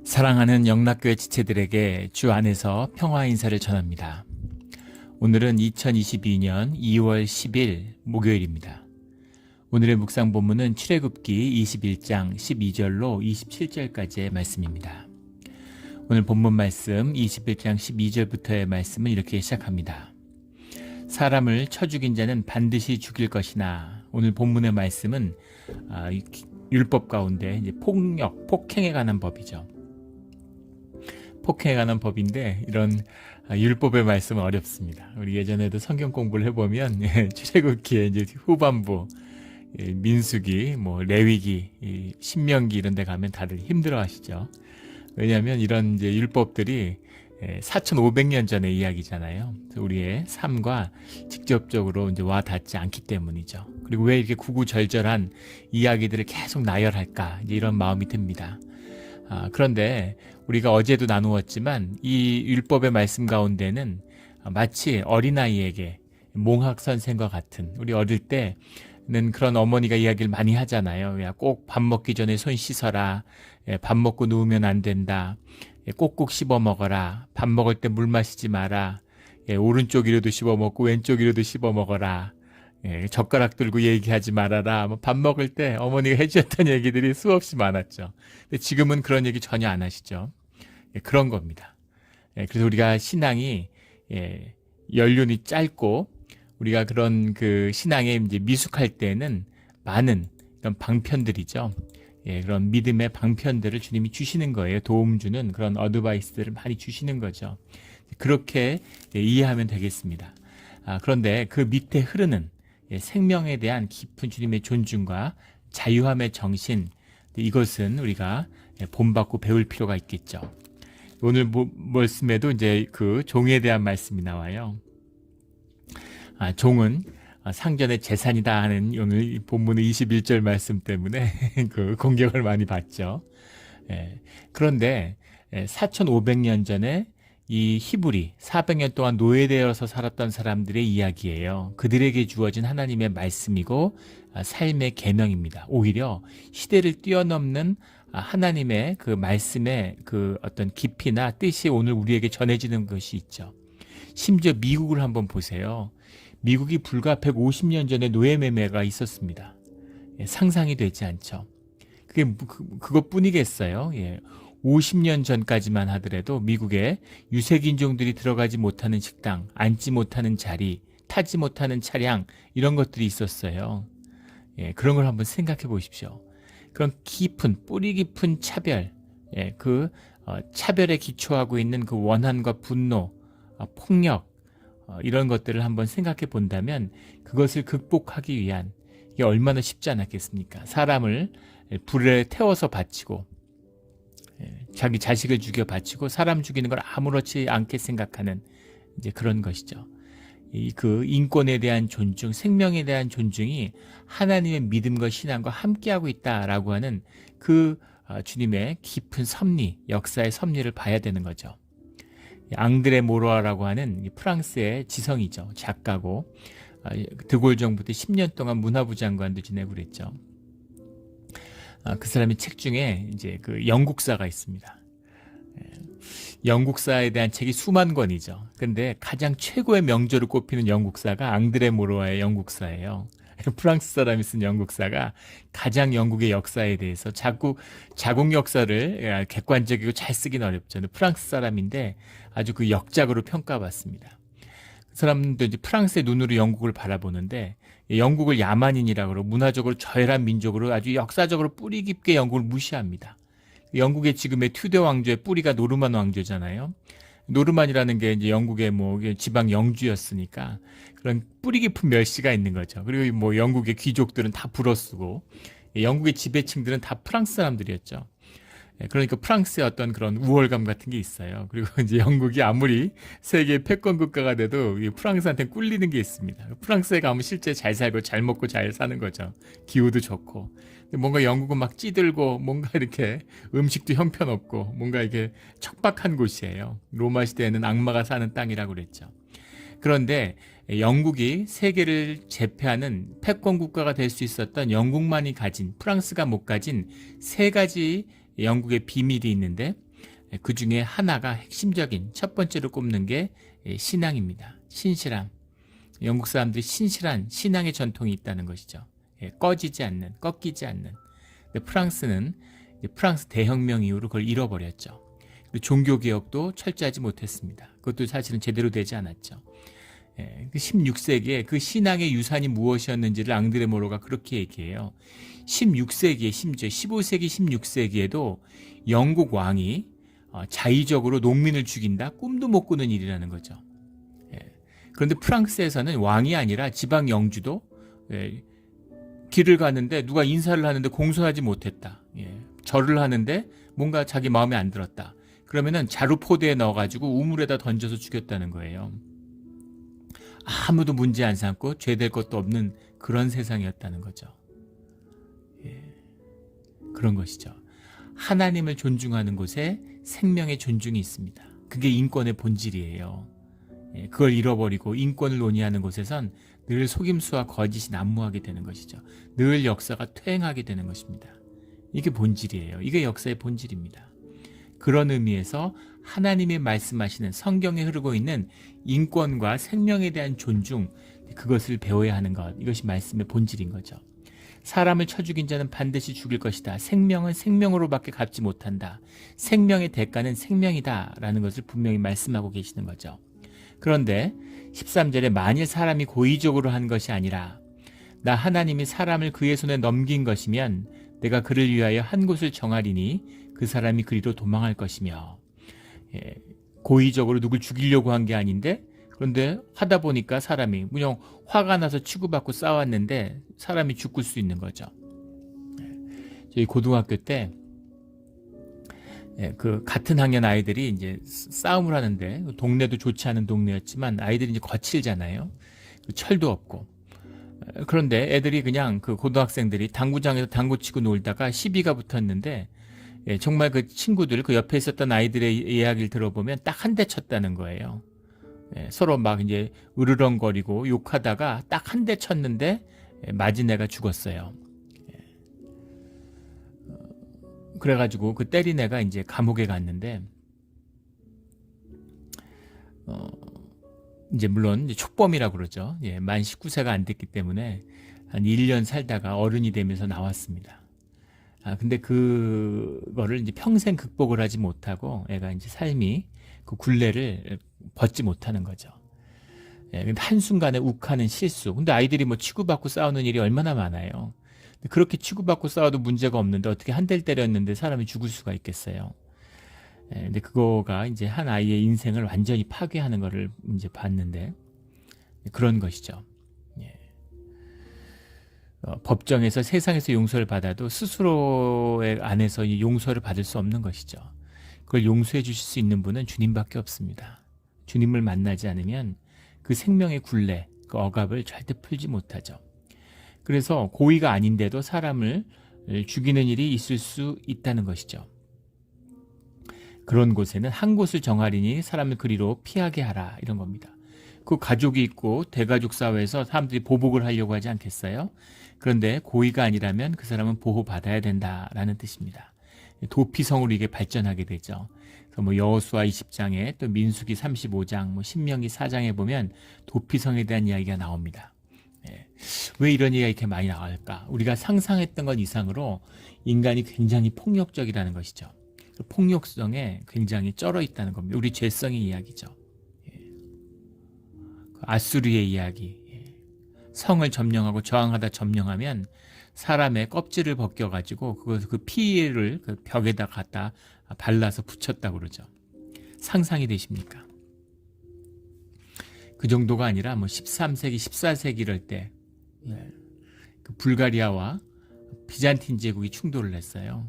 사랑하는 영락교회 지체들에게 주 안에서 평화 인사를 전합니다. 오늘은 2022년 2월 10일 목요일입니다. 오늘의 묵상 본문은 출애굽기 21장 12절로 27절까지의 말씀입니다. 오늘 본문 말씀 21장 12절부터의 말씀은 이렇게 시작합니다. 사람을 쳐 죽인 자는 반드시 죽일 것이나, 오늘 본문의 말씀은 율법 가운데 이제 폭행에 관한 법이죠. 폭행에 관한 법인데 이런 율법의 말씀은 어렵습니다. 우리 예전에도 성경 공부를 해보면 출애굽기의 이제 후반부 민수기, 레위기, 신명기 이런 데 가면 다들 힘들어하시죠. 왜냐하면 이런 이제 율법들이 4,500년 전의 이야기잖아요. 우리의 삶과 직접적으로 이제 와 닿지 않기 때문이죠. 그리고 왜 이렇게 구구절절한 이야기들을 계속 나열할까, 이제 이런 마음이 듭니다. 그런데 우리가 어제도 나누었지만 이 율법의 말씀 가운데는 마치 어린아이에게 몽학선생과 같은, 우리 어릴 때는 그런 어머니가 이야기를 많이 하잖아요. 야, 꼭 밥 먹기 전에 손 씻어라. 밥 먹고 누우면 안 된다. 꼭꼭 씹어 먹어라. 밥 먹을 때 물 마시지 마라. 오른쪽이라도 씹어 먹고 왼쪽이라도 씹어 먹어라. 젓가락 들고 얘기하지 말아라. 밥 먹을 때 어머니가 해주셨던 얘기들이 수없이 많았죠. 근데 지금은 그런 얘기 전혀 안 하시죠. 그런 겁니다. 그래서 우리가 신앙이 연륜이 짧고 우리가 그런 그 신앙에 이제 미숙할 때는 많은 이런 방편들이죠. 그런 믿음의 방편들을 주님이 주시는 거예요. 도움 주는 그런 어드바이스들을 많이 주시는 거죠. 그렇게 이해하면 되겠습니다. 그런데 그 밑에 흐르는 생명에 대한 깊은 주님의 존중과 자유함의 정신, 이것은 우리가 본받고 배울 필요가 있겠죠. 오늘 말씀에도 이제 그 종에 대한 말씀이 나와요. 종은 상전의 재산이다 하는 오늘 본문의 21절 말씀 때문에 그 공격을 많이 받죠. 그런데 4,500년 전에 이 히브리 400년 동안 노예되어서 살았던 사람들의 이야기예요. 그들에게 주어진 하나님의 말씀이고 삶의 계명입니다. 오히려 시대를 뛰어넘는 하나님의 그 말씀의 그 어떤 깊이나 뜻이 오늘 우리에게 전해지는 것이 있죠. 심지어 미국을 한번 보세요. 미국이 불과 150년 전에 노예매매가 있었습니다. 상상이 되지 않죠. 그게 그것뿐이겠어요. 50년 전까지만 하더라도 미국에 유색인종들이 들어가지 못하는 식당, 앉지 못하는 자리, 타지 못하는 차량, 이런 것들이 있었어요. 그런 걸 한번 생각해 보십시오. 그런 깊은, 뿌리 깊은 차별, 차별에 기초하고 있는 그 원한과 분노, 폭력, 이런 것들을 한번 생각해 본다면 그것을 극복하기 위한, 이게 얼마나 쉽지 않았겠습니까? 사람을 불에 태워서 바치고, 자기 자식을 죽여 바치고 사람 죽이는 걸 아무렇지 않게 생각하는 이제 그런 것이죠. 그 인권에 대한 존중, 생명에 대한 존중이 하나님의 믿음과 신앙과 함께하고 있다라고 하는 그 주님의 깊은 섭리, 역사의 섭리를 봐야 되는 거죠. 앙드레 모로아라고 하는 프랑스의 지성이죠. 작가고 드골 정부 때 10년 동안 문화부 장관도 지내고 그랬죠. 그 사람의 책 중에 이제 그 영국사가 있습니다. 영국사에 대한 책이 수만 권이죠. 근데 가장 최고의 명저로 꼽히는 영국사가 앙드레 모로아의 영국사예요. 프랑스 사람이 쓴 영국사가 가장 영국의 역사에 대해서 자국 역사를 객관적이고 잘 쓰긴 어렵죠. 프랑스 사람인데 아주 그 역작으로 평가받습니다. 그 사람도 이제 프랑스의 눈으로 영국을 바라보는데 영국을 야만인이라고 그러고 문화적으로 저열한 민족으로 아주 역사적으로 뿌리 깊게 영국을 무시합니다. 영국의 지금의 튜더 왕조의 뿌리가 노르만 왕조잖아요. 노르만이라는 게 이제 영국의 지방 영주였으니까 그런 뿌리 깊은 멸시가 있는 거죠. 그리고 영국의 귀족들은 다 불어쓰고 영국의 지배층들은 다 프랑스 사람들이었죠. 그러니까 프랑스의 어떤 그런 우월감 같은 게 있어요. 그리고 이제 영국이 아무리 세계 패권 국가가 돼도 프랑스한테 꿀리는 게 있습니다. 프랑스에 가면 실제 잘 살고 잘 먹고 잘 사는 거죠. 기후도 좋고. 뭔가 영국은 막 찌들고 뭔가 이렇게 음식도 형편없고 뭔가 이게 척박한 곳이에요. 로마 시대에는 악마가 사는 땅이라고 그랬죠. 그런데 영국이 세계를 제패하는 패권 국가가 될 수 있었던 영국만이 가진, 프랑스가 못 가진 세 가지 영국의 비밀이 있는데 그 중에 하나가 핵심적인 첫 번째로 꼽는 게 신앙입니다. 신실함. 영국 사람들이 신실한 신앙의 전통이 있다는 것이죠. 꺼지지 않는, 꺾이지 않는. 근데 프랑스는 프랑스 대혁명 이후로 그걸 잃어버렸죠. 종교개혁도 철저하지 못했습니다. 그것도 사실은 제대로 되지 않았죠. 16세기에 그 신앙의 유산이 무엇이었는지를 앙드레 모로가 그렇게 얘기해요. 16세기에 심지어 15세기 16세기에도 영국 왕이 자의적으로 농민을 죽인다? 꿈도 못 꾸는 일이라는 거죠. 그런데 프랑스에서는 왕이 아니라 지방 영주도 길을 가는데 누가 인사를 하는데 공손하지 못했다. 절을 하는데 뭔가 자기 마음에 안 들었다. 그러면은 자루포대에 넣어가지고 우물에다 던져서 죽였다는 거예요. 아무도 문제 안 삼고 죄될 것도 없는 그런 세상이었다는 거죠. 그런 것이죠. 하나님을 존중하는 곳에 생명의 존중이 있습니다. 그게 인권의 본질이에요. 그걸 잃어버리고 인권을 논의하는 곳에선 늘 속임수와 거짓이 난무하게 되는 것이죠. 늘 역사가 퇴행하게 되는 것입니다. 이게 본질이에요. 이게 역사의 본질입니다. 그런 의미에서 하나님이 말씀하시는 성경에 흐르고 있는 인권과 생명에 대한 존중, 그것을 배워야 하는 것, 이것이 말씀의 본질인 거죠. 사람을 쳐 죽인 자는 반드시 죽일 것이다. 생명은 생명으로밖에 갚지 못한다. 생명의 대가는 생명이다. 라는 것을 분명히 말씀하고 계시는 거죠. 그런데 13절에 만일 사람이 고의적으로 한 것이 아니라 나 하나님이 사람을 그의 손에 넘긴 것이면 내가 그를 위하여 한 곳을 정하리니 그 사람이 그리로 도망할 것이며, 고의적으로 누굴 죽이려고 한 게 아닌데 그런데 하다 보니까 사람이 그냥 화가 나서 치고받고 싸웠는데 사람이 죽을 수 있는 거죠. 저희 고등학교 때 그 같은 학년 아이들이 이제 싸움을 하는데 동네도 좋지 않은 동네였지만 아이들이 이제 거칠잖아요. 철도 없고. 그런데 애들이 그냥 그 고등학생들이 당구장에서 당구 치고 놀다가 시비가 붙었는데 정말 그 친구들 그 옆에 있었던 아이들의 이야기를 들어보면 딱 한 대 쳤다는 거예요. 서로 막 이제 으르렁거리고 욕하다가 딱 한 대 쳤는데 맞은 애가 죽었어요. 그래가지고 그 때린 애가 이제 감옥에 갔는데 이제 물론 이제 촉범이라고 그러죠. 만 19세가 안 됐기 때문에 한 1년 살다가 어른이 되면서 나왔습니다. 근데 그거를 이제 평생 극복을 하지 못하고 애가 이제 삶이 그 굴레를 벗지 못하는 거죠. 한순간에 욱하는 실수. 근데 아이들이 뭐 치고받고 싸우는 일이 얼마나 많아요. 그렇게 치고받고 싸워도 문제가 없는데 어떻게 한 대를 때렸는데 사람이 죽을 수가 있겠어요. 근데 그거가 이제 한 아이의 인생을 완전히 파괴하는 거를 이제 봤는데 그런 것이죠. 법정에서 세상에서 용서를 받아도 스스로의 안에서 용서를 받을 수 없는 것이죠. 그걸 용서해 주실 수 있는 분은 주님밖에 없습니다. 주님을 만나지 않으면 그 생명의 굴레, 그 억압을 절대 풀지 못하죠. 그래서 고의가 아닌데도 사람을 죽이는 일이 있을 수 있다는 것이죠. 그런 곳에는 한 곳을 정하리니 사람을 그리로 피하게 하라, 이런 겁니다. 그 가족이 있고 대가족 사회에서 사람들이 보복을 하려고 하지 않겠어요? 그런데 고의가 아니라면 그 사람은 보호받아야 된다라는 뜻입니다. 도피성으로 이게 발전하게 되죠. 그래서 뭐 여호수아 20장에 또 민수기 35장, 뭐 신명기 4장에 보면 도피성에 대한 이야기가 나옵니다. 왜 이런 얘기가 이렇게 많이 나올까? 우리가 상상했던 것 이상으로 인간이 굉장히 폭력적이라는 것이죠. 그 폭력성에 굉장히 쩔어 있다는 겁니다. 우리 죄성의 이야기죠. 아수르의 이야기. 성을 점령하고 저항하다 점령하면 사람의 껍질을 벗겨가지고 그 피를 그 벽에다 갖다 발라서 붙였다고 그러죠. 상상이 되십니까? 그 정도가 아니라 뭐 13세기, 14세기 이럴 때 그 불가리아와 비잔틴 제국이 충돌을 했어요.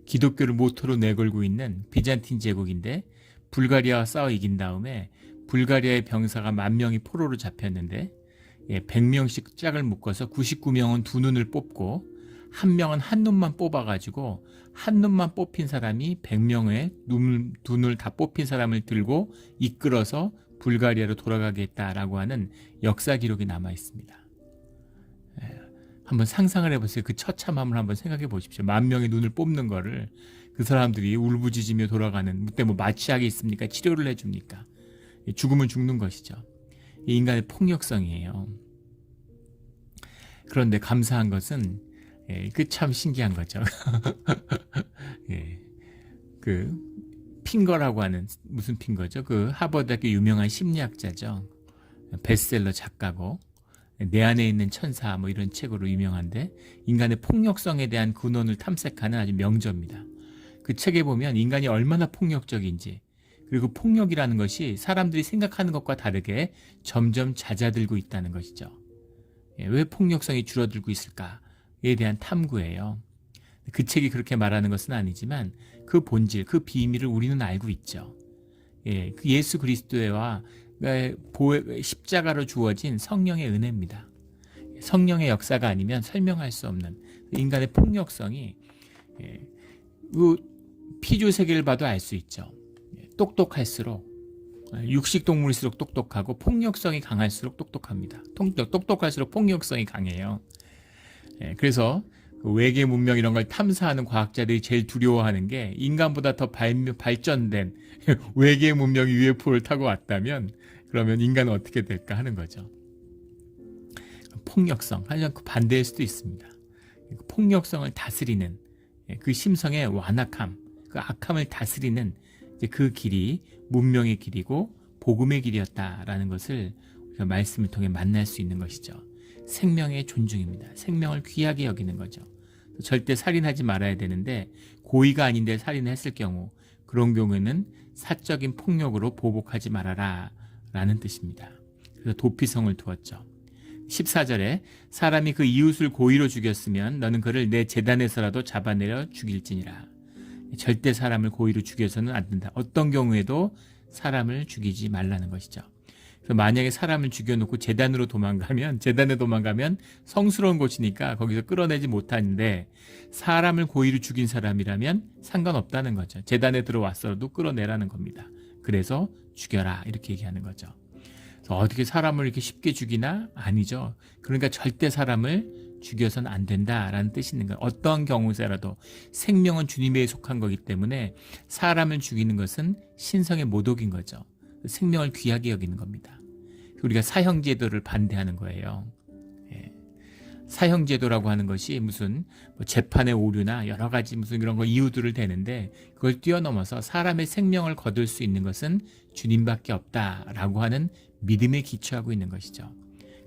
기독교를 모토로 내걸고 있는 비잔틴 제국인데 불가리아와 싸워 이긴 다음에 불가리아의 병사가 10,000명이 포로로 잡혔는데 100명씩 짝을 묶어서 99명은 두 눈을 뽑고 한 명은 한 눈만 뽑아가지고 한 눈만 뽑힌 사람이 100명의 두 눈을 다 뽑힌 사람을 들고 이끌어서 불가리아로 돌아가게 했다라고 하는 역사 기록이 남아 있습니다. 한번 상상을 해보세요. 그 처참함을 한번 생각해 보십시오. 10,000명의 눈을 뽑는 거를 그 사람들이 울부짖으며 돌아가는 그때 뭐 마취약이 있습니까? 치료를 해줍니까? 죽으면 죽는 것이죠. 이 인간의 폭력성이에요. 그런데 감사한 것은 그 참 신기한 거죠. 예, 그 핑거라고 하는 무슨 핑거죠? 그 하버드학교 유명한 심리학자죠. 베스트셀러 작가고 내 안에 있는 천사 뭐 이런 책으로 유명한데 인간의 폭력성에 대한 근원을 탐색하는 아주 명저입니다. 그 책에 보면 인간이 얼마나 폭력적인지 그리고 폭력이라는 것이 사람들이 생각하는 것과 다르게 점점 잦아들고 있다는 것이죠. 왜 폭력성이 줄어들고 있을까에 대한 탐구예요. 그 책이 그렇게 말하는 것은 아니지만 그 본질, 그 비밀을 우리는 알고 있죠. 그 예수 그리스도와 십자가로 주어진 성령의 은혜입니다. 성령의 역사가 아니면 설명할 수 없는 인간의 폭력성이 피조 세계를 봐도 알 수 있죠. 똑똑할수록 육식 동물일수록 똑똑하고 폭력성이 강할수록 똑똑합니다. 똑똑할수록 폭력성이 강해요. 그래서 외계 문명 이런 걸 탐사하는 과학자들이 제일 두려워하는 게 인간보다 더 발전된 외계 문명이 UFO를 타고 왔다면 그러면 인간은 어떻게 될까 하는 거죠. 폭력성, 하려면 그 반대일 수도 있습니다. 폭력성을 다스리는 그 심성의 완악함, 그 악함을 다스리는 그 길이 문명의 길이고 복음의 길이었다라는 것을 우리가 말씀을 통해 만날 수 있는 것이죠. 생명의 존중입니다. 생명을 귀하게 여기는 거죠. 절대 살인하지 말아야 되는데 고의가 아닌데 살인을 했을 경우 그런 경우에는 사적인 폭력으로 보복하지 말아라 라는 뜻입니다. 그래서 도피성을 두었죠. 14절에 사람이 그 이웃을 고의로 죽였으면 너는 그를 내 제단에서라도 잡아내려 죽일지니라. 절대 사람을 고의로 죽여서는 안 된다. 어떤 경우에도 사람을 죽이지 말라는 것이죠. 그래서 만약에 사람을 죽여놓고 제단에 도망가면 성스러운 곳이니까 거기서 끌어내지 못하는데 사람을 고의로 죽인 사람이라면 상관없다는 거죠. 제단에 들어왔어도 끌어내라는 겁니다. 그래서 죽여라 이렇게 얘기하는 거죠. 그래서 어떻게 사람을 이렇게 쉽게 죽이나? 아니죠. 그러니까 절대 사람을 죽여서는 안 된다라는 뜻이 있는 거예요. 어떠한 경우세라도 생명은 주님에 속한 거기 때문에 사람을 죽이는 것은 신성의 모독인 거죠. 생명을 귀하게 여기는 겁니다. 우리가 사형제도를 반대하는 거예요. 사형제도라고 하는 것이 무슨 재판의 오류나 여러 가지 무슨 그런 거 이유들을 대는데 그걸 뛰어넘어서 사람의 생명을 거둘 수 있는 것은 주님밖에 없다라고 하는 믿음에 기초하고 있는 것이죠.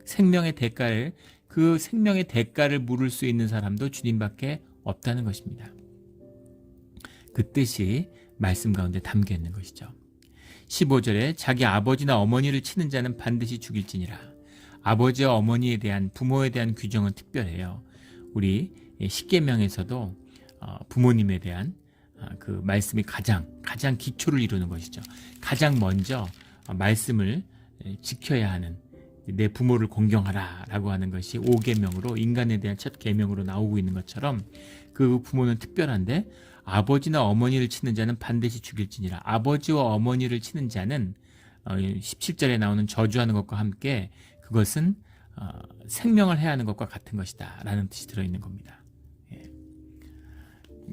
생명의 대가를 물을 수 있는 사람도 주님밖에 없다는 것입니다. 그 뜻이 말씀 가운데 담겨 있는 것이죠. 15절에 자기 아버지나 어머니를 치는 자는 반드시 죽일지니라. 아버지와 어머니에 대한 부모에 대한 규정은 특별해요. 우리 십계명에서도 부모님에 대한 그 말씀이 가장 기초를 이루는 것이죠. 가장 먼저 말씀을 지켜야 하는 내 부모를 공경하라 라고 하는 것이 5계명으로 인간에 대한 첫 계명으로 나오고 있는 것처럼 그 부모는 특별한데 아버지나 어머니를 치는 자는 반드시 죽일지니라. 아버지와 어머니를 치는 자는 17절에 나오는 저주하는 것과 함께 그것은 생명을 해야 하는 것과 같은 것이다 라는 뜻이 들어있는 겁니다.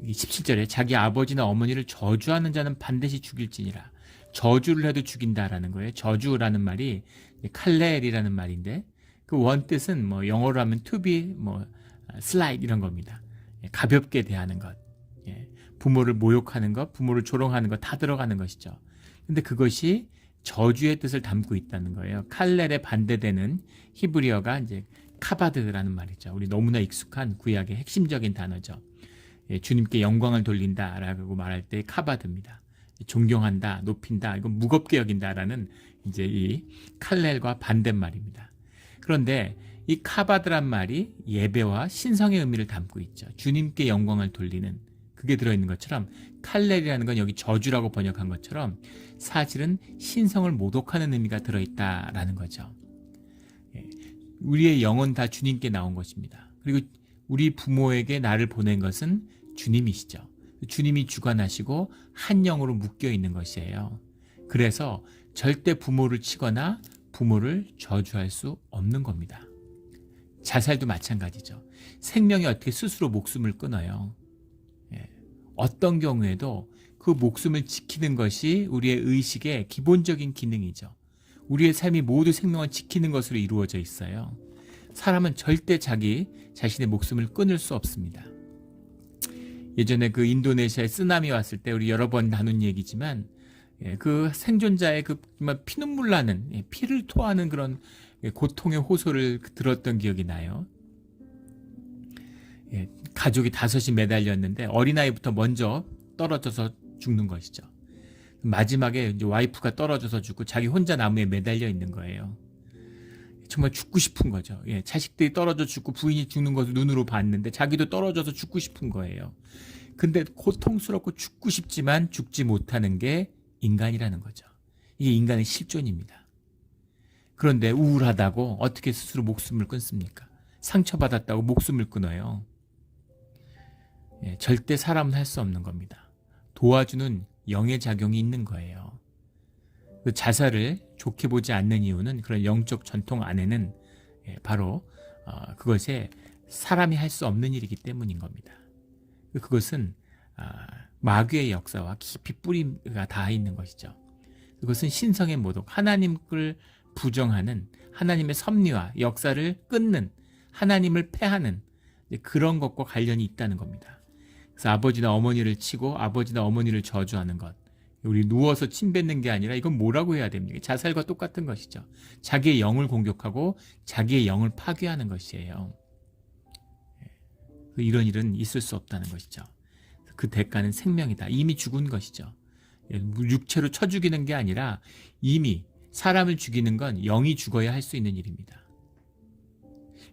17절에 자기 아버지나 어머니를 저주하는 자는 반드시 죽일지니라. 저주를 해도 죽인다라는 거예요. 저주라는 말이 칼렐이라는 말인데 그 원뜻은 뭐 영어로 하면 to be, slide 이런 겁니다. 가볍게 대하는 것, 부모를 모욕하는 것, 부모를 조롱하는 것 다 들어가는 것이죠. 근데 그것이 저주의 뜻을 담고 있다는 거예요. 칼렐에 반대되는 히브리어가 이제 카바드라는 말이죠. 우리 너무나 익숙한 구약의 핵심적인 단어죠. 주님께 영광을 돌린다라고 말할 때 카바드입니다. 존경한다, 높인다, 이건 무겁게 여긴다라는 이제 이 칼렐과 반대말입니다. 그런데 이 카바드란 말이 예배와 신성의 의미를 담고 있죠. 주님께 영광을 돌리는 그게 들어있는 것처럼 칼렐이라는 건 여기 저주라고 번역한 것처럼 사실은 신성을 모독하는 의미가 들어있다라는 거죠. 우리의 영혼 다 주님께 나온 것입니다. 그리고 우리 부모에게 나를 보낸 것은 주님이시죠. 주님이 주관하시고 한 영으로 묶여 있는 것이에요. 그래서 절대 부모를 치거나 부모를 저주할 수 없는 겁니다. 자살도 마찬가지죠. 생명이 어떻게 스스로 목숨을 끊어요. 어떤 경우에도 그 목숨을 지키는 것이 우리의 의식의 기본적인 기능이죠. 우리의 삶이 모두 생명을 지키는 것으로 이루어져 있어요. 사람은 절대 자기 자신의 목숨을 끊을 수 없습니다. 예전에 그 인도네시아에 쓰나미 왔을 때 우리 여러 번 나눈 얘기지만 그 생존자의 그 정말 피눈물 나는 피를 토하는 그런 고통의 호소를 들었던 기억이 나요. 가족이 5이 매달렸는데 어린아이부터 먼저 떨어져서 죽는 것이죠. 마지막에 이제 와이프가 떨어져서 죽고 자기 혼자 나무에 매달려 있는 거예요. 정말 죽고 싶은 거죠. 자식들이 떨어져 죽고 부인이 죽는 것을 눈으로 봤는데 자기도 떨어져서 죽고 싶은 거예요. 근데 고통스럽고 죽고 싶지만 죽지 못하는 게 인간이라는 거죠. 이게 인간의 실존입니다. 그런데 우울하다고 어떻게 스스로 목숨을 끊습니까? 상처받았다고 목숨을 끊어요. 절대 사람은 할 수 없는 겁니다. 도와주는 영의 작용이 있는 거예요. 그 자살을 좋게 보지 않는 이유는 그런 영적 전통 안에는 바로 그것에 사람이 할 수 없는 일이기 때문인 겁니다. 그것은 마귀의 역사와 깊이 뿌리가 닿아 있는 것이죠. 그것은 신성의 모독, 하나님을 부정하는 하나님의 섭리와 역사를 끊는 하나님을 패하는 그런 것과 관련이 있다는 겁니다. 그래서 아버지나 어머니를 치고 아버지나 어머니를 저주하는 것, 우리 누워서 침 뱉는 게 아니라 이건 뭐라고 해야 됩니까? 자살과 똑같은 것이죠. 자기의 영을 공격하고 자기의 영을 파괴하는 것이에요. 이런 일은 있을 수 없다는 것이죠. 그 대가는 생명이다. 이미 죽은 것이죠. 육체로 쳐 죽이는 게 아니라 이미 사람을 죽이는 건 영이 죽어야 할 수 있는 일입니다.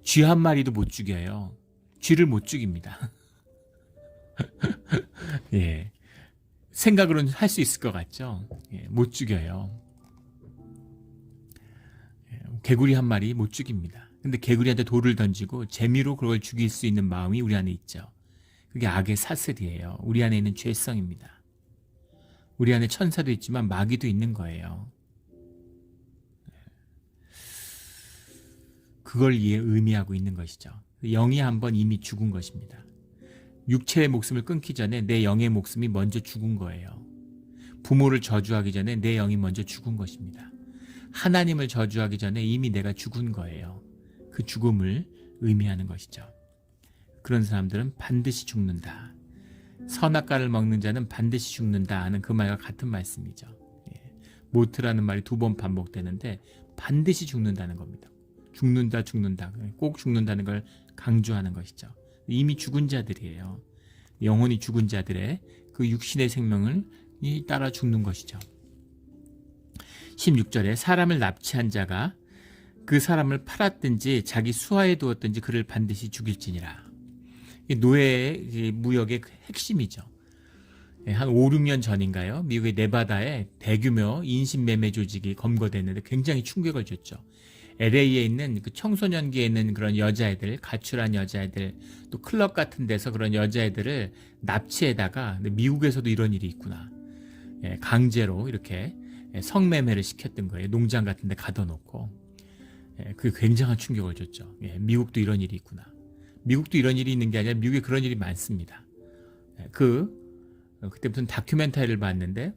쥐 한 마리도 못 죽여요. 쥐를 못 죽입니다. 생각으로는 할 수 있을 것 같죠? 못 죽여요. 개구리 한 마리 못 죽입니다. 근데 개구리한테 돌을 던지고 재미로 그걸 죽일 수 있는 마음이 우리 안에 있죠. 그게 악의 사슬이에요. 우리 안에 있는 죄성입니다. 우리 안에 천사도 있지만 마귀도 있는 거예요. 그걸 의미하고 있는 것이죠. 영이 한번 이미 죽은 것입니다. 육체의 목숨을 끊기 전에 내 영의 목숨이 먼저 죽은 거예요. 부모를 저주하기 전에 내 영이 먼저 죽은 것입니다. 하나님을 저주하기 전에 이미 내가 죽은 거예요. 그 죽음을 의미하는 것이죠. 그런 사람들은 반드시 죽는다. 선악과를 먹는 자는 반드시 죽는다 하는 그 말과 같은 말씀이죠. 모트라는 말이 2번 반복되는데 반드시 죽는다는 겁니다. 죽는다. 꼭 죽는다는 걸 강조하는 것이죠. 이미 죽은 자들이에요. 영혼이 죽은 자들의 그 육신의 생명을 따라 죽는 것이죠. 16절에 사람을 납치한 자가 그 사람을 팔았든지 자기 수하에 두었든지 그를 반드시 죽일지니라. 노예의 무역의 핵심이죠. 한 5, 6년 전인가요? 미국의 네바다에 대규모 인신매매 조직이 검거됐는데 굉장히 충격을 줬죠. LA에 있는 그 청소년기에 있는 그런 여자애들, 가출한 여자애들, 또 클럽 같은 데서 그런 여자애들을 납치해다가 미국에서도 이런 일이 있구나. 강제로 이렇게 성매매를 시켰던 거예요. 농장 같은 데 가둬놓고. 그게 굉장한 충격을 줬죠. 미국도 이런 일이 있구나. 미국도 이런 일이 있는 게 아니라 미국에 그런 일이 많습니다. 그때부터는 다큐멘터리를 봤는데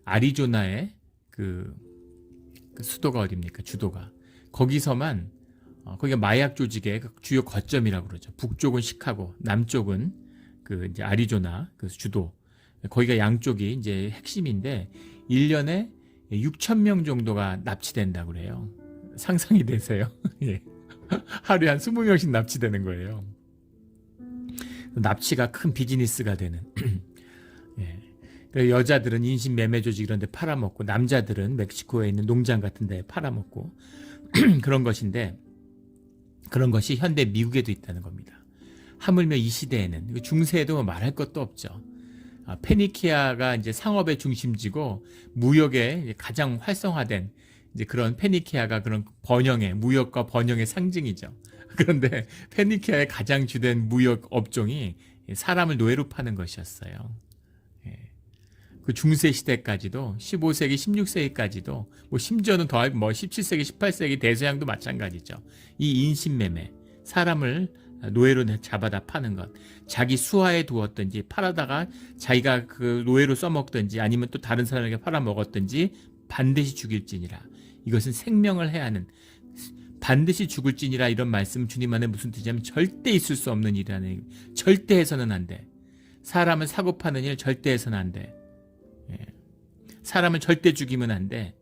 아리조나의 그 수도가 어디입니까? 주도가. 거기서만 거기가 마약 조직의 주요 거점이라고 그러죠. 북쪽은 시카고, 남쪽은 그 이제 아리조나 그 주도. 거기가 양쪽이 이제 핵심인데 1년에 6,000명 정도가 납치된다고 그래요. 상상이 되세요? 하루에 한 20명씩 납치되는 거예요. 납치가 큰 비즈니스가 되는. 여자들은 인신매매 조직 이런 데 팔아먹고 남자들은 멕시코에 있는 농장 같은 데 팔아먹고 그런 것인데 그런 것이 현대 미국에도 있다는 겁니다. 하물며 이 시대에는 중세에도 말할 것도 없죠. 페니키아가 이제 상업의 중심지고 무역의 가장 활성화된 이제 그런 페니키아가 그런 번영의 무역과 번영의 상징이죠. 그런데 페니키아의 가장 주된 무역 업종이 사람을 노예로 파는 것이었어요. 그 중세 시대까지도 15세기, 16세기까지도 뭐 심지어는 더 17세기, 18세기 대서양도 마찬가지죠. 이 인신매매, 사람을 노예로 잡아다 파는 것, 자기 수하에 두었든지 팔아다가 자기가 그 노예로 써먹든지 아니면 또 다른 사람에게 팔아먹었든지 반드시 죽일지니라. 이것은 생명을 해하는, 반드시 죽을지니라 이런 말씀 주님 안에 무슨 뜻이냐면 절대 있을 수 없는 일이라는 얘기. 절대 해서는 안 돼. 사람을 사고 파는 일 절대 해서는 안 돼. 사람을 절대 죽이면 안 돼.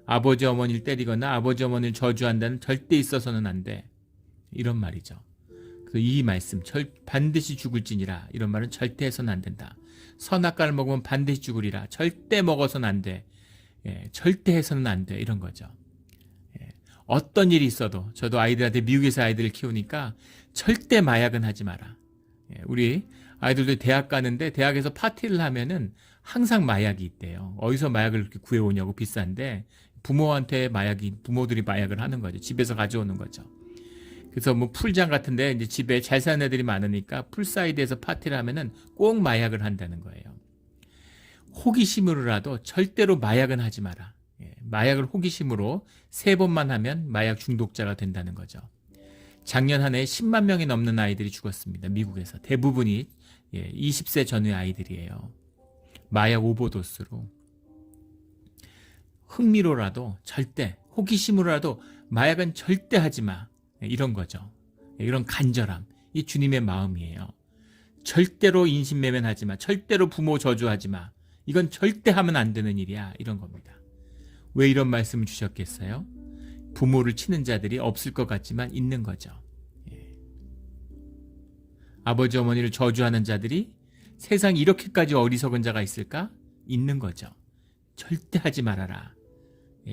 아버지 어머니를 때리거나 아버지 어머니를 저주한다는 절대 있어서는 안 돼. 이런 말이죠. 이 말씀 반드시 죽을지니라 이런 말은 절대 해서는 안 된다. 선악과를 먹으면 반드시 죽으리라. 절대 먹어서는 안 돼. 절대 해서는 안 돼. 이런 거죠. 어떤 일이 있어도 저도 아이들한테 미국에서 아이들을 키우니까 절대 마약은 하지 마라. 우리 아이들도 대학 가는데 대학에서 파티를 하면은 항상 마약이 있대요. 어디서 마약을 이렇게 구해오냐고 비싼데 부모들이 마약을 하는 거죠. 집에서 가져오는 거죠. 그래서 뭐 풀장 같은데 이제 집에 잘 사는 애들이 많으니까 풀사이드에서 파티를 하면은 꼭 마약을 한다는 거예요. 호기심으로라도 절대로 마약은 하지 마라. 마약을 호기심으로 3번만 하면 마약 중독자가 된다는 거죠. 작년 한 해 10만 명이 넘는 아이들이 죽었습니다. 미국에서. 대부분이 20세 전후의 아이들이에요. 마약 오버도스로. 흥미로라도 절대, 호기심으로라도 마약은 절대 하지 마. 이런 거죠. 이런 간절함. 이 주님의 마음이에요. 절대로 인신매매하지 마. 절대로 부모 저주하지 마. 이건 절대 하면 안 되는 일이야. 이런 겁니다. 왜 이런 말씀을 주셨겠어요? 부모를 치는 자들이 없을 것 같지만 있는 거죠. 아버지 어머니를 저주하는 자들이 세상 이렇게까지 어리석은 자가 있을까? 있는 거죠. 절대 하지 말아라.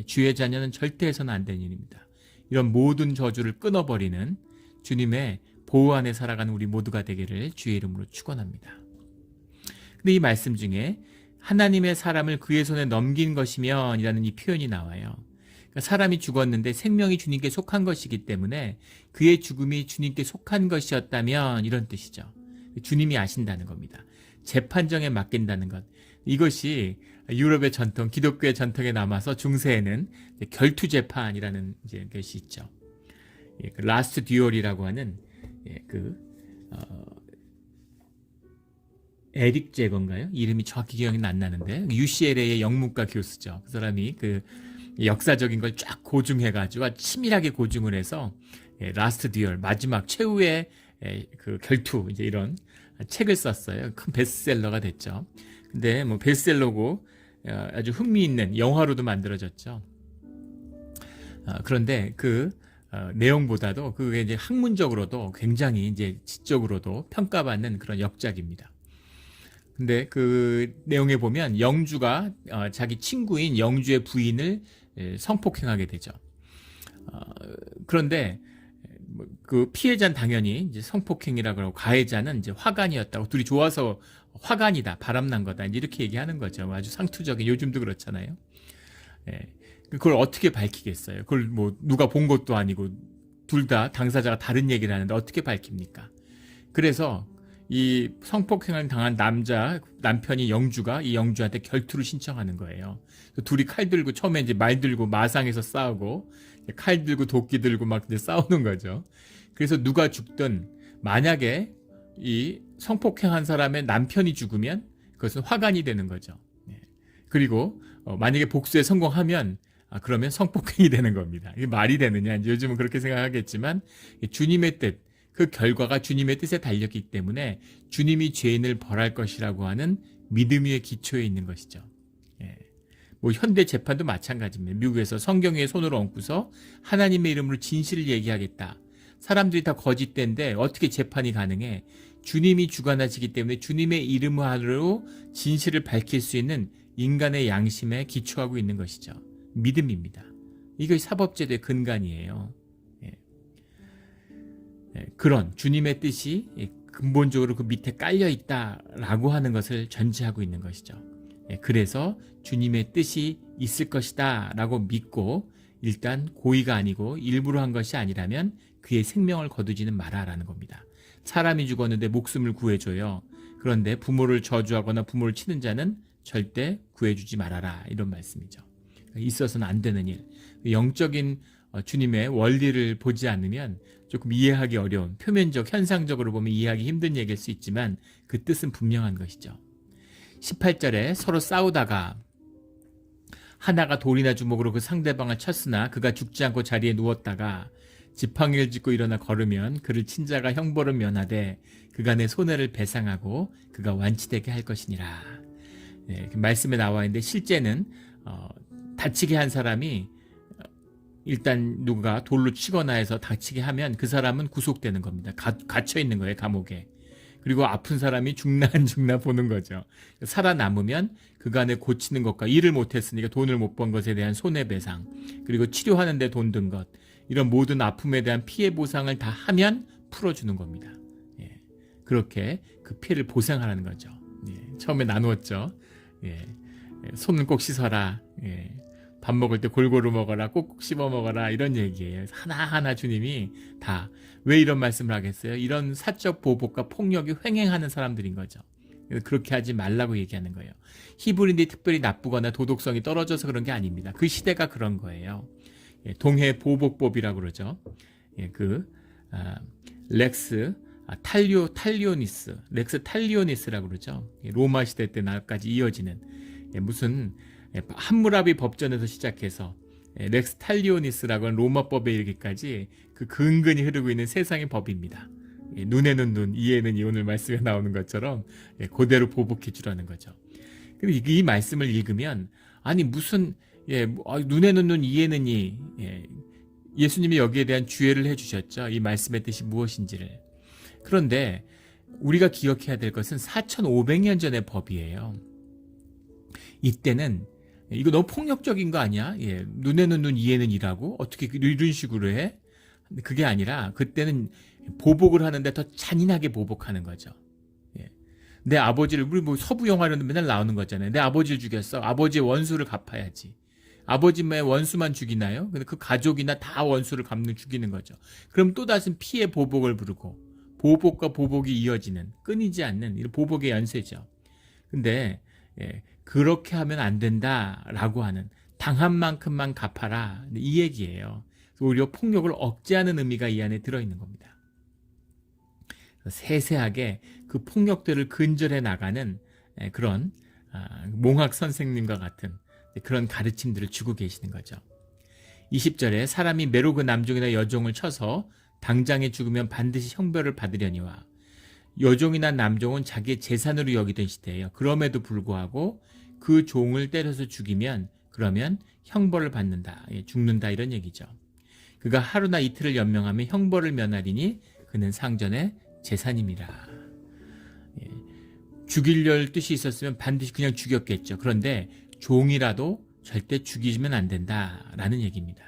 주의 자녀는 절대 해서는 안 되는 일입니다. 이런 모든 저주를 끊어버리는 주님의 보호 안에 살아가는 우리 모두가 되기를 주의 이름으로 축원합니다. 근데 이 말씀 중에 하나님의 사람을 그의 손에 넘긴 것이면 이라는 이 표현이 나와요. 그러니까 사람이 죽었는데 생명이 주님께 속한 것이기 때문에 그의 죽음이 주님께 속한 것이었다면 이런 뜻이죠. 주님이 아신다는 겁니다. 재판정에 맡긴다는 것. 이것이 유럽의 전통, 기독교의 전통에 남아서 중세에는 결투재판이라는 이제 것이 있죠. 라스트 듀얼이라고 하는 에릭 제거인가요? 이름이 정확히 기억이 안 나는데 UCLA의 영문과 교수죠. 그 사람이 그 역사적인 걸 쫙 고증해가지고 치밀하게 고증을 해서 라스트 듀얼 마지막 최후의 그 결투 이제 이런 책을 썼어요. 큰 베스트셀러가 됐죠. 근데 뭐 베스트셀러고 아주 흥미있는 영화로도 만들어졌죠. 그런데 그 내용보다도 그게 이제 학문적으로도 굉장히 이제 지적으로도 평가받는 그런 역작입니다. 근데 그 내용에 보면 영주가 자기 친구인 영주의 부인을 성폭행하게 되죠. 그런데 그 피해자는 당연히 이제 성폭행이라고 하고 가해자는 이제 화간이었다고 둘이 좋아서 화간이다, 바람난 거다 이렇게 얘기하는 거죠. 아주 상투적인 요즘도 그렇잖아요. 그걸 어떻게 밝히겠어요? 그걸 뭐 누가 본 것도 아니고 둘 다 당사자가 다른 얘기를 하는데 어떻게 밝힙니까? 그래서 이 성폭행을 당한 남편이 영주가 이 영주한테 결투를 신청하는 거예요. 둘이 칼 들고 처음에 이제 말 들고 마상에서 싸우고 칼 들고 도끼 들고 막 싸우는 거죠. 그래서 누가 죽든 만약에 이 성폭행한 사람의 남편이 죽으면 그것은 화간이 되는 거죠. 그리고 만약에 복수에 성공하면 그러면 성폭행이 되는 겁니다. 이게 말이 되느냐? 요즘은 그렇게 생각하겠지만 주님의 뜻, 그 결과가 주님의 뜻에 달렸기 때문에 주님이 죄인을 벌할 것이라고 하는 믿음 위에 기초에 있는 것이죠. 뭐 현대 재판도 마찬가지입니다. 미국에서 성경 위에 손을 얹고서 하나님의 이름으로 진실을 얘기하겠다. 사람들이 다 거짓된데 어떻게 재판이 가능해? 주님이 주관하시기 때문에 주님의 이름으로 진실을 밝힐 수 있는 인간의 양심에 기초하고 있는 것이죠. 믿음입니다. 이것이 사법제도의 근간이에요. 그런 주님의 뜻이 근본적으로 그 밑에 깔려 있다라고 하는 것을 전제하고 있는 것이죠. 그래서 주님의 뜻이 있을 것이다 라고 믿고 일단 고의가 아니고 일부러 한 것이 아니라면 그의 생명을 거두지는 마라라는 겁니다. 사람이 죽었는데 목숨을 구해줘요. 그런데 부모를 저주하거나 부모를 치는 자는 절대 구해주지 말아라 이런 말씀이죠. 있어서는 안 되는 일. 영적인 주님의 원리를 보지 않으면 조금 이해하기 어려운, 표면적, 현상적으로 보면 이해하기 힘든 얘기일 수 있지만 그 뜻은 분명한 것이죠. 18절에 서로 싸우다가 하나가 돌이나 주먹으로 그 상대방을 쳤으나 그가 죽지 않고 자리에 누웠다가 지팡이를 짚고 일어나 걸으면 그를 친 자가 형벌을 면하되 그가 내 손해를 배상하고 그가 완치되게 할 것이니라. 네, 그 말씀에 나와 있는데 실제는 다치게 한 사람이 일단 누가 돌로 치거나 해서 다치게 하면 그 사람은 구속되는 겁니다. 갇혀 있는 거예요, 감옥에. 그리고 아픈 사람이 죽나 안 죽나 보는 거죠. 살아남으면 그간에 고치는 것과 일을 못했으니까 돈을 못 번 것에 대한 손해배상, 그리고 치료하는 데 돈 든 것, 이런 모든 아픔에 대한 피해 보상을 다 하면 풀어주는 겁니다. 예, 그렇게 그 피해를 보상하라는 거죠. 예, 처음에 나누었죠. 예, 손은 꼭 씻어라. 예, 밥 먹을 때 골고루 먹어라. 꼭 씹어 먹어라. 이런 얘기예요. 하나하나 주님이 다 왜 이런 말씀을 하겠어요? 이런 사적 보복과 폭력이 횡행하는 사람들인 거죠. 그렇게 하지 말라고 얘기하는 거예요. 히브리인들이 특별히 나쁘거나 도덕성이 떨어져서 그런 게 아닙니다. 그 시대가 그런 거예요. 예, 동해 보복법이라고 그러죠. 예, 렉스 탈리오니스라고 그러죠. 예, 로마 시대 때 날까지 이어지는 무슨 함무라비 법전에서 시작해서 렉스 탈리오니스라고 하는 로마법에 이르기까지 그 근근히 흐르고 있는 세상의 법입니다. 눈에는 눈, 이에는 이, 오늘 말씀에 나오는 것처럼 그대로 보복해 주라는 거죠. 근데 이 말씀을 읽으면 아니 무슨 눈에는 눈, 이에는 이, 예수님이 여기에 대한 주의를 해주셨죠. 이 말씀의 뜻이 무엇인지를. 그런데 우리가 기억해야 될 것은 4,500년 전의 법이에요. 이때는 이거 너무 폭력적인 거 아니야? 예, 눈에는 눈, 이에는 이라고? 어떻게 이런 식으로 해? 그게 아니라 그때는 보복을 하는데 더 잔인하게 보복하는 거죠. 예. 내 아버지를, 우리 뭐 서부 영화로는 맨날 나오는 거잖아요. 내 아버지를 죽였어. 아버지의 원수를 갚아야지. 아버지의 원수만 죽이나요? 근데 그 가족이나 다 원수를 죽이는 거죠. 그럼 또다시 피해 보복을 부르고 보복과 보복이 이어지는, 끊이지 않는 이런 보복의 연쇄죠. 근데 그렇게 하면 안 된다라고 하는, 당한 만큼만 갚아라, 이 얘기예요. 오히려 폭력을 억제하는 의미가 이 안에 들어있는 겁니다. 세세하게 그 폭력들을 근절해 나가는 그런 몽학 선생님과 같은 그런 가르침들을 주고 계시는 거죠. 20절에 사람이 매로 그 남종이나 여종을 쳐서 당장에 죽으면 반드시 형벌을 받으려니와, 여종이나 남종은 자기의 재산으로 여기던 시대예요. 그럼에도 불구하고 그 종을 때려서 죽이면 그러면 형벌을 받는다, 죽는다, 이런 얘기죠. 그가 하루나 이틀을 연명하면 형벌을 면하리니 그는 상전의 재산입니다. 죽이려 뜻이 있었으면 반드시 그냥 죽였겠죠. 그런데 종이라도 절대 죽이면 안 된다라는 얘기입니다.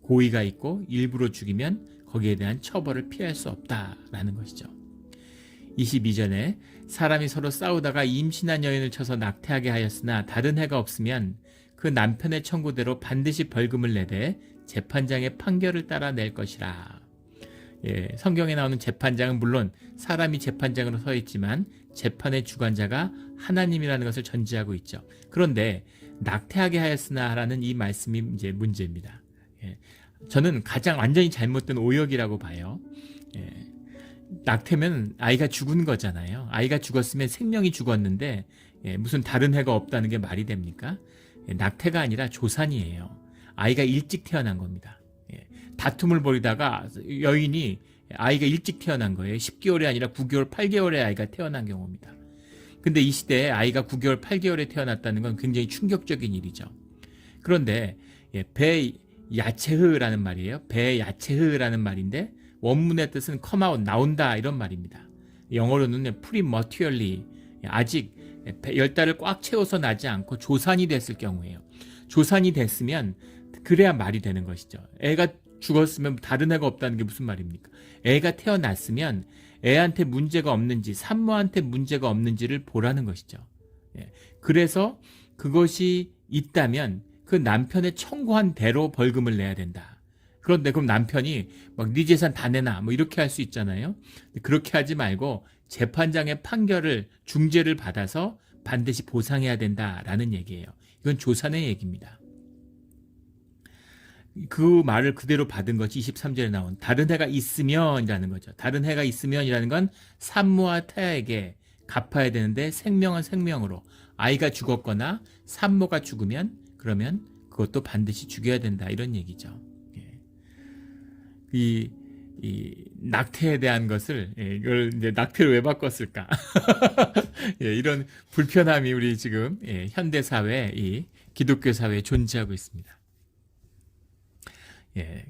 고의가 있고 일부러 죽이면 거기에 대한 처벌을 피할 수 없다라는 것이죠. 22절에 사람이 서로 싸우다가 임신한 여인을 쳐서 낙태하게 하였으나 다른 해가 없으면 그 남편의 청구대로 반드시 벌금을 내되 재판장의 판결을 따라 낼 것이라. 성경에 나오는 재판장은 물론 사람이 재판장으로 서 있지만 재판의 주관자가 하나님이라는 것을 전제하고 있죠. 그런데 낙태하게 하였으나라는 이 말씀이 이제 문제입니다. 저는 가장 완전히 잘못된 오역이라고 봐요. 낙태면 아이가 죽은 거잖아요. 아이가 죽었으면 생명이 죽었는데 무슨 다른 해가 없다는 게 말이 됩니까? 낙태가 아니라 조산이에요. 아이가 일찍 태어난 겁니다. 다툼을 벌이다가 여인이 아이가 일찍 태어난 거예요. 10개월이 아니라 9개월, 8개월에 아이가 태어난 경우입니다. 근데 이 시대에 아이가 9개월, 8개월에 태어났다는 건 굉장히 충격적인 일이죠. 그런데 배야체흐라는 말이에요. 배야체흐라는 말인데 원문의 뜻은 come out, 나온다, 이런 말입니다. 영어로는 prematurely, 아직 10달을 꽉 채워서 나지 않고 조산이 됐을 경우에요. 조산이 됐으면 그래야 말이 되는 것이죠. 애가 죽었으면 다른 애가 없다는 게 무슨 말입니까? 애가 태어났으면 애한테 문제가 없는지, 산모한테 문제가 없는지를 보라는 것이죠. 그래서 그것이 있다면 그 남편의 청구한 대로 벌금을 내야 된다. 그런데 그럼 남편이 막 네 재산 다 내놔 뭐 이렇게 할 수 있잖아요. 그렇게 하지 말고 재판장의 판결을, 중재를 받아서 반드시 보상해야 된다라는 얘기예요. 이건 조산의 얘기입니다. 그 말을 그대로 받은 것이 23절에 나온 다른 해가 있으면이라는 거죠. 다른 해가 있으면이라는 건 산모와 태아에게 갚아야 되는데 생명은 생명으로, 아이가 죽었거나 산모가 죽으면 그러면 그것도 반드시 죽여야 된다, 이런 얘기죠. 예. 이 낙태에 대한 것을, 이걸 이제 낙태를 왜 바꿨을까? 예, 이런 불편함이 우리 지금 현대 사회, 이 기독교 사회에 존재하고 있습니다. 예.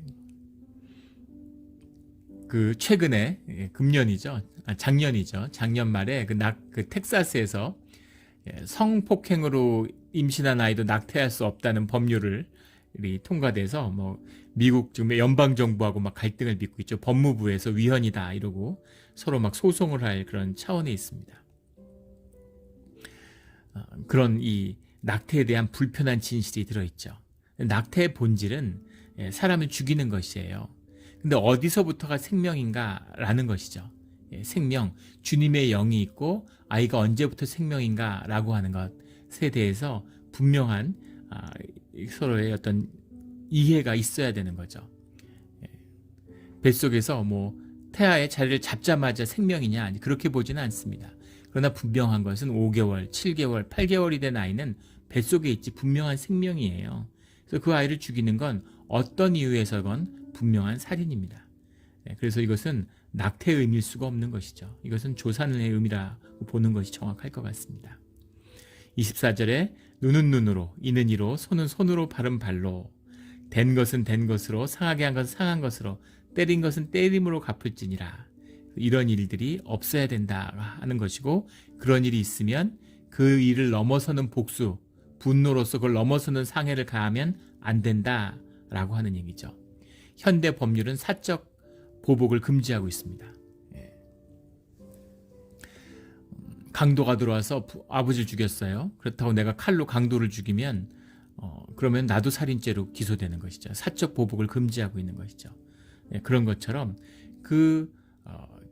그 최근에, 금년이죠. 작년이죠. 작년 말에 그 텍사스에서 성폭행으로 임신한 아이도 낙태할 수 없다는 법률을 통과돼서 뭐 미국 지금 연방 정부하고 막 갈등을 빚고 있죠. 법무부에서 위헌이다 이러고 서로 막 소송을 할 그런 차원에 있습니다. 그런 이 낙태에 대한 불편한 진실이 들어있죠. 낙태의 본질은 사람을 죽이는 것이에요. 근데 어디서부터가 생명인가라는 것이죠. 생명, 주님의 영이 있고 아이가 언제부터 생명인가라고 하는 것에 대해서 분명한 서로의 어떤 이해가 있어야 되는 거죠. 뱃속에서 뭐 태아의 자리를 잡자마자 생명이냐, 그렇게 보지는 않습니다. 그러나 분명한 것은 5개월, 7개월, 8개월이 된 아이는 뱃속에 있지 분명한 생명이에요. 그래서 그 아이를 죽이는 건 어떤 이유에서건 분명한 살인입니다. 그래서 이것은 낙태의 의미일 수가 없는 것이죠. 이것은 조산의 의미라고 보는 것이 정확할 것 같습니다. 24절에 눈은 눈으로, 이는 이로, 손은 손으로, 발은 발로, 된 것은 된 것으로, 상하게 한 것은 상한 것으로, 때린 것은 때림으로 갚을지니라. 이런 일들이 없어야 된다 하는 것이고, 그런 일이 있으면 그 일을 넘어서는 복수, 분노로서 그걸 넘어서는 상해를 가하면 안 된다라고 하는 얘기죠. 현대 법률은 사적 보복을 금지하고 있습니다. 강도가 들어와서 아버지를 죽였어요. 그렇다고 내가 칼로 강도를 죽이면 그러면 나도 살인죄로 기소되는 것이죠. 사적 보복을 금지하고 있는 것이죠. 그런 것처럼 그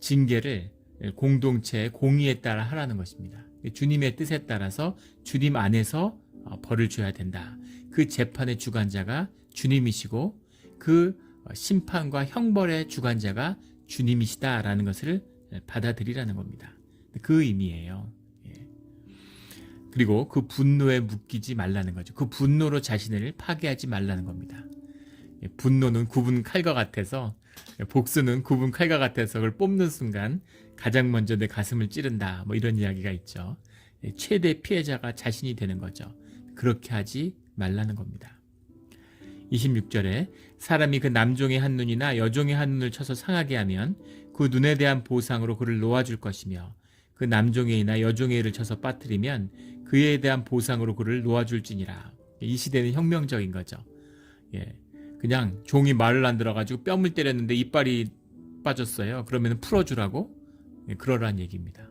징계를 공동체의 공의에 따라 하라는 것입니다. 주님의 뜻에 따라서 주님 안에서 벌을 줘야 된다. 그 재판의 주관자가 주님이시고 그 심판과 형벌의 주관자가 주님이시다라는 것을 받아들이라는 겁니다. 그 의미예요. 그리고 그 분노에 묶이지 말라는 거죠. 그 분노로 자신을 파괴하지 말라는 겁니다. 분노는 굽은 칼과 같아서, 복수는 굽은 칼과 같아서 그걸 뽑는 순간 가장 먼저 내 가슴을 찌른다, 뭐 이런 이야기가 있죠. 최대 피해자가 자신이 되는 거죠. 그렇게 하지 말라는 겁니다. 26절에 사람이 그 남종의 한 눈이나 여종의 한 눈을 쳐서 상하게 하면 그 눈에 대한 보상으로 그를 놓아줄 것이며, 그 남종의 이나 여종의 이를 쳐서 빠뜨리면 그에 대한 보상으로 그를 놓아줄지니라. 이 시대는 혁명적인 거죠. 그냥 종이 말을 안 들어가지고 뺨을 때렸는데 이빨이 빠졌어요. 그러면 풀어주라고? 그러란 얘기입니다.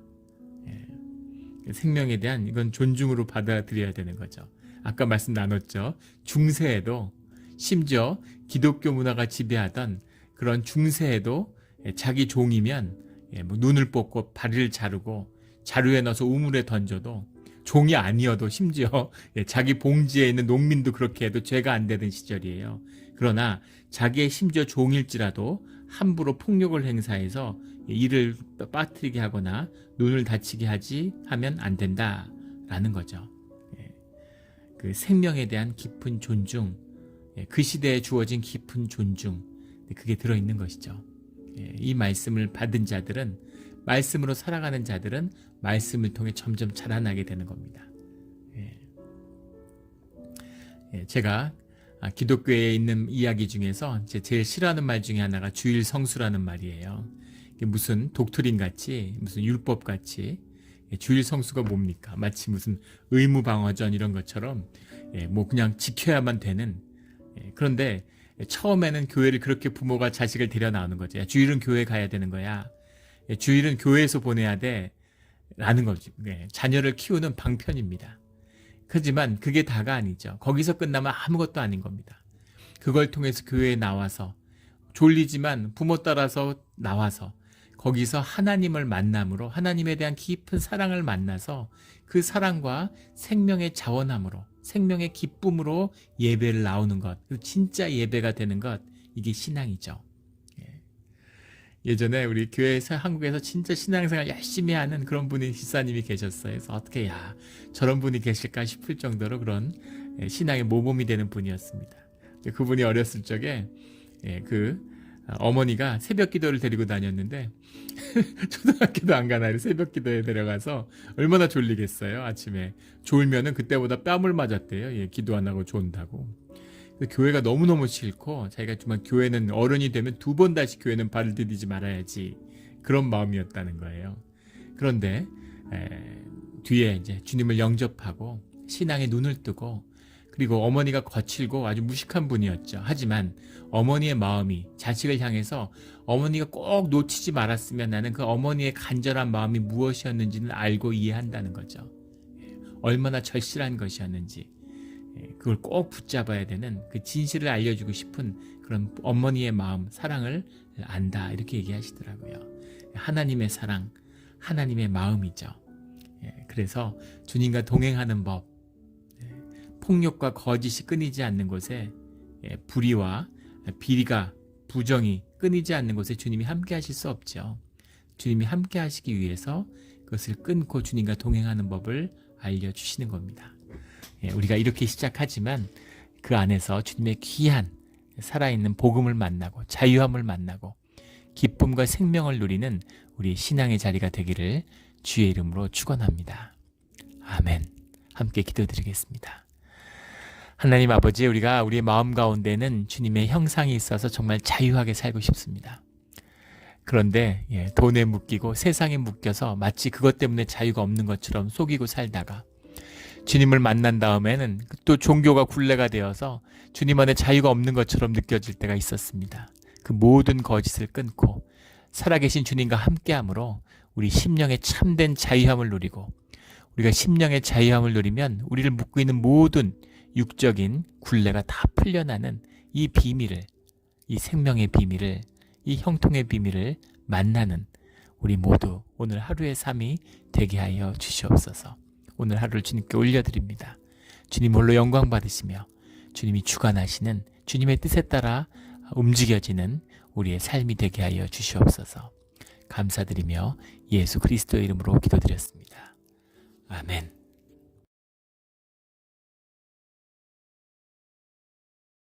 생명에 대한 이건 존중으로 받아들여야 되는 거죠. 아까 말씀 나눴죠. 중세에도, 심지어 기독교 문화가 지배하던 그런 중세에도 자기 종이면 뭐 눈을 뽑고 다리를 자르고 자루에 넣어서 우물에 던져도, 종이 아니어도 심지어 자기 봉지에 있는 농민도 그렇게 해도 죄가 안 되던 시절이에요. 그러나 자기의 심지어 종일지라도 함부로 폭력을 행사해서 이를 빠뜨리게 하거나 눈을 다치게 하면 안 된다라는 거죠. 그 생명에 대한 깊은 존중, 그 시대에 주어진 깊은 존중, 그게 들어있는 것이죠. 이 말씀을 받은 자들은, 말씀으로 살아가는 자들은 말씀을 통해 점점 자라나게 되는 겁니다. 제가 기독교에 있는 이야기 중에서 제일 싫어하는 말 중에 하나가 주일 성수라는 말이에요. 무슨 독트린 같이, 무슨 율법 같이, 주일 성수가 뭡니까? 마치 무슨 의무방어전 이런 것처럼 뭐 그냥 지켜야만 되는. 그런데 처음에는 교회를 그렇게 부모가 자식을 데려 나오는 거죠. 야, 주일은 교회 가야 되는 거야. 주일은 교회에서 보내야 돼. 라는 거죠. 자녀를 키우는 방편입니다. 하지만 그게 다가 아니죠. 거기서 끝나면 아무것도 아닌 겁니다. 그걸 통해서 교회에 나와서, 졸리지만 부모 따라서 나와서 거기서 하나님을 만남으로, 하나님에 대한 깊은 사랑을 만나서 그 사랑과 생명의 자원함으로, 생명의 기쁨으로 예배를 나오는 것, 진짜 예배가 되는 것, 이게 신앙이죠. 예전에 우리 교회에서 한국에서 진짜 신앙생활 열심히 하는 그런 분이 집사님이 계셨어요. 그래서 어떻게 저런 분이 계실까 싶을 정도로 그런 신앙의 모범이 되는 분이었습니다. 그분이 어렸을 적에 어머니가 새벽 기도를 데리고 다녔는데 초등학교도 안 간 아이를 새벽 기도에 데려가서 얼마나 졸리겠어요. 아침에 졸면은 그때보다 뺨을 맞았대요. 기도 안 하고 존다고. 교회가 너무너무 싫고 자기가 정말 교회는 어른이 되면 2번 다시 교회는 발을 디디지 말아야지, 그런 마음이었다는 거예요. 그런데 뒤에 이제 주님을 영접하고 신앙의 눈을 뜨고, 그리고 어머니가 거칠고 아주 무식한 분이었죠. 하지만 어머니의 마음이 자식을 향해서 어머니가 꼭 놓치지 말았으면 하는 그 어머니의 간절한 마음이 무엇이었는지는 알고 이해한다는 거죠. 얼마나 절실한 것이었는지 그걸 꼭 붙잡아야 되는 그 진실을 알려주고 싶은 그런 어머니의 마음, 사랑을 안다, 이렇게 얘기하시더라고요. 하나님의 사랑, 하나님의 마음이죠. 그래서 주님과 동행하는 법, 폭력과 거짓이 끊이지 않는 곳에, 불의와 비리가, 부정이 끊이지 않는 곳에 주님이 함께 하실 수 없죠. 주님이 함께 하시기 위해서 그것을 끊고 주님과 동행하는 법을 알려주시는 겁니다. 우리가 이렇게 시작하지만 그 안에서 주님의 귀한 살아있는 복음을 만나고 자유함을 만나고 기쁨과 생명을 누리는 우리 신앙의 자리가 되기를 주의 이름으로 축원합니다. 아멘. 함께 기도드리겠습니다. 하나님 아버지, 우리가 우리의 마음 가운데는 주님의 형상이 있어서 정말 자유하게 살고 싶습니다. 그런데 돈에 묶이고 세상에 묶여서 마치 그것 때문에 자유가 없는 것처럼 속이고 살다가 주님을 만난 다음에는 또 종교가 굴레가 되어서 주님 안에 자유가 없는 것처럼 느껴질 때가 있었습니다. 그 모든 거짓을 끊고 살아계신 주님과 함께함으로 우리 심령의 참된 자유함을 누리고, 우리가 심령의 자유함을 누리면 우리를 묶고 있는 모든 육적인 굴레가 다 풀려나는 이 비밀을, 이 생명의 비밀을, 이 형통의 비밀을 만나는 우리 모두 오늘 하루의 삶이 되게 하여 주시옵소서. 오늘 하루를 주님께 올려드립니다. 주님 홀로 영광 받으시며 주님이 주관하시는 주님의 뜻에 따라 움직여지는 우리의 삶이 되게 하여 주시옵소서. 감사드리며 예수 그리스도의 이름으로 기도드렸습니다. 아멘.